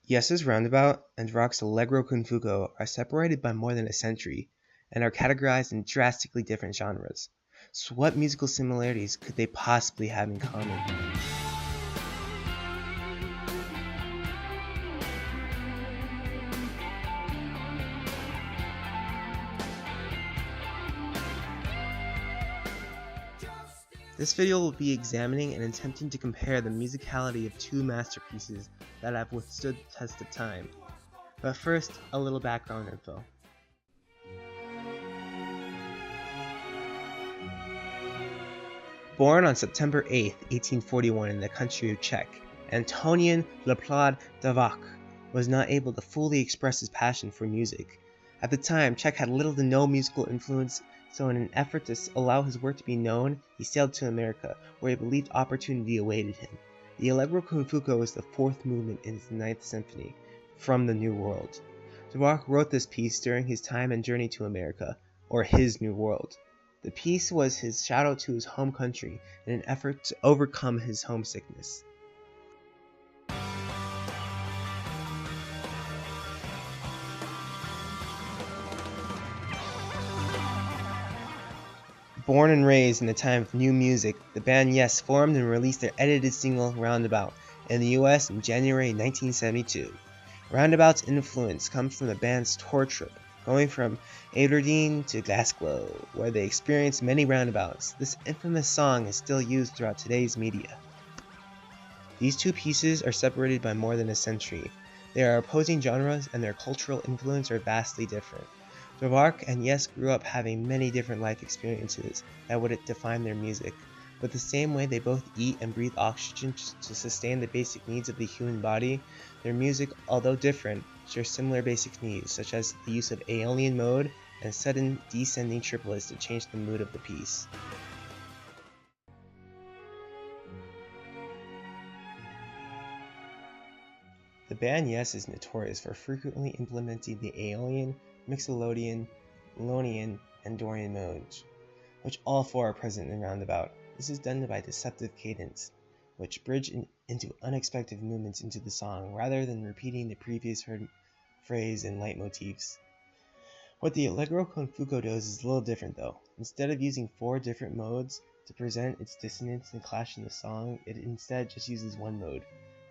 Yes's roundabout and Rock's Allegro Con Fuoco are separated by more than a century and are categorized in drastically different genres. So what musical similarities could they possibly have in common? This video will be examining and attempting to compare the musicality of two masterpieces that have withstood the test of time. But first, a little background info. Born on September 8, 1841 in the country of Czech, Antonín Leplade Dvořák was not able to fully express his passion for music. At the time, Czech had little to no musical influence, so in an effort to allow his work to be known, he sailed to America, where he believed opportunity awaited him. The Allegro Con Fuoco is the fourth movement in his Ninth Symphony, From the New World. Dvořák wrote this piece during his time and journey to America, or his New World. The piece was his shout-out to his home country in an effort to overcome his homesickness. Born and raised in the time of new music, the band Yes formed and released their edited single Roundabout in the US in January 1972. Roundabout's influence comes from the band's tour trip, going from Aberdeen to Glasgow, where they experienced many roundabouts. This infamous song is still used throughout today's media. These two pieces are separated by more than a century. They are opposing genres and their cultural influence are vastly different. Dvořák and Yes grew up having many different life experiences that would define their music, but the same way they both eat and breathe oxygen to sustain the basic needs of the human body, their music, although different, shares similar basic needs, such as the use of Aeolian mode and sudden descending triplets to change the mood of the piece. The band Yes is notorious for frequently implementing the Aeolian, Mixolydian, Ionian, and Dorian modes, which all four are present in Roundabout. This is done by deceptive cadence, which bridge into unexpected movements into the song, rather than repeating the previous heard phrase and leitmotifs. What the Allegro Con Fuoco does is a little different though. Instead of using four different modes to present its dissonance and clash in the song, it instead just uses one mode,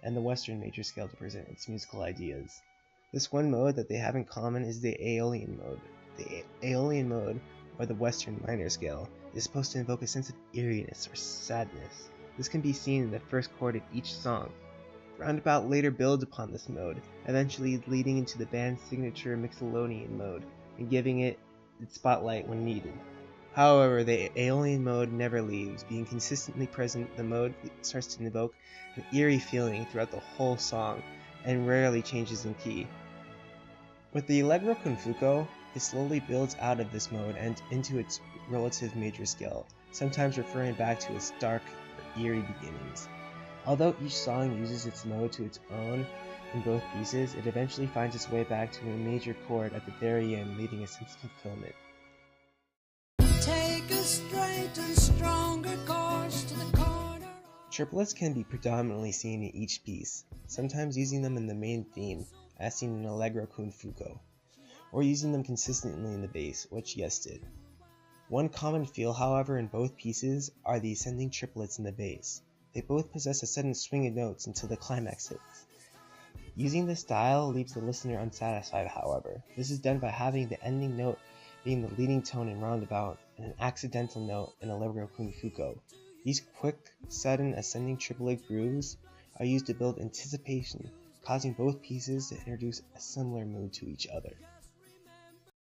and the Western major scale to present its musical ideas. This one mode that they have in common is the Aeolian mode. The Aeolian mode, or the Western minor scale, is supposed to invoke a sense of eeriness or sadness. This can be seen in the first chord of each song. Roundabout later builds upon this mode, eventually leading into the band's signature Mixolydian mode and giving it its spotlight when needed. However, the Aeolian mode never leaves. Being consistently present, the mode starts to invoke an eerie feeling throughout the whole song and rarely changes in key. With the Allegro Con Fuoco, it slowly builds out of this mode and into its relative major scale, sometimes referring back to its dark or eerie beginnings. Although each song uses its mode to its own in both pieces, it eventually finds its way back to a major chord at the very end, leading a sense of fulfillment. Take a straight and stronger course to the corner. Triplets can be predominantly seen in each piece, sometimes using them in the main theme, as seen in Allegro Con Fuoco, or using them consistently in the bass, which Yes did. One common feel, however, in both pieces are the ascending triplets in the bass. They both possess a sudden swing of notes until the climax hits. Using this style leaves the listener unsatisfied, however. This is done by having the ending note being the leading tone in Roundabout and an accidental note in Allegro Con Fuoco. These quick, sudden ascending triplet grooves are used to build anticipation, causing both pieces to introduce a similar mood to each other.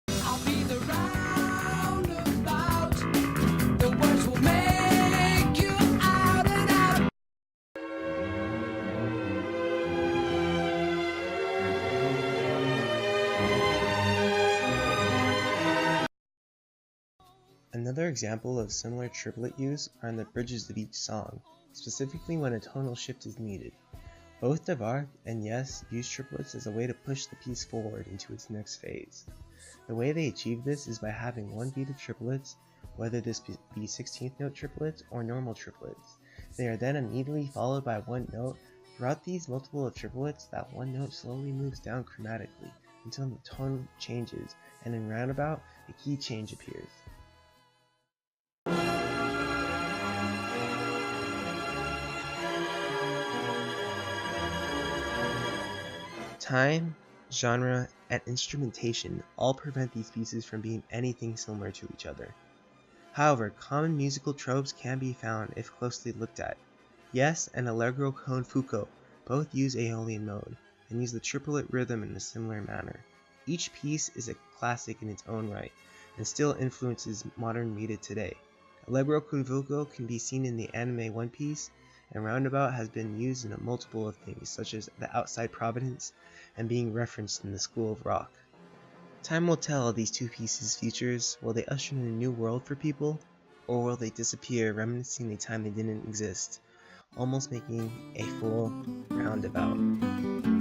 I'll be the roundabout. The words will make you out and out. Another example of similar triplet use are in the bridges of each song, specifically when a tonal shift is needed. Both Dvořák and Yes use triplets as a way to push the piece forward into its next phase. The way they achieve this is by having one beat of triplets, whether this be 16th note triplets or normal triplets. They are then immediately followed by one note Throughout these multiple of triplets, that one note slowly moves down chromatically until the tone changes, and in roundabout, a key change appears. Time, genre, and instrumentation all prevent these pieces from being anything similar to each other. However, common musical tropes can be found if closely looked at. Yes and Allegro Con Fuoco both use Aeolian mode, and use the triplet rhythm in a similar manner. Each piece is a classic in its own right, and still influences modern media today. Allegro Con Fuoco can be seen in the anime One Piece, and Roundabout has been used in a multiple of things, such as the Outside Providence, and being referenced in the School of Rock. Time will tell these two pieces' futures. Will they usher in a new world for people, or will they disappear, reminiscing a time they didn't exist, almost making a full roundabout?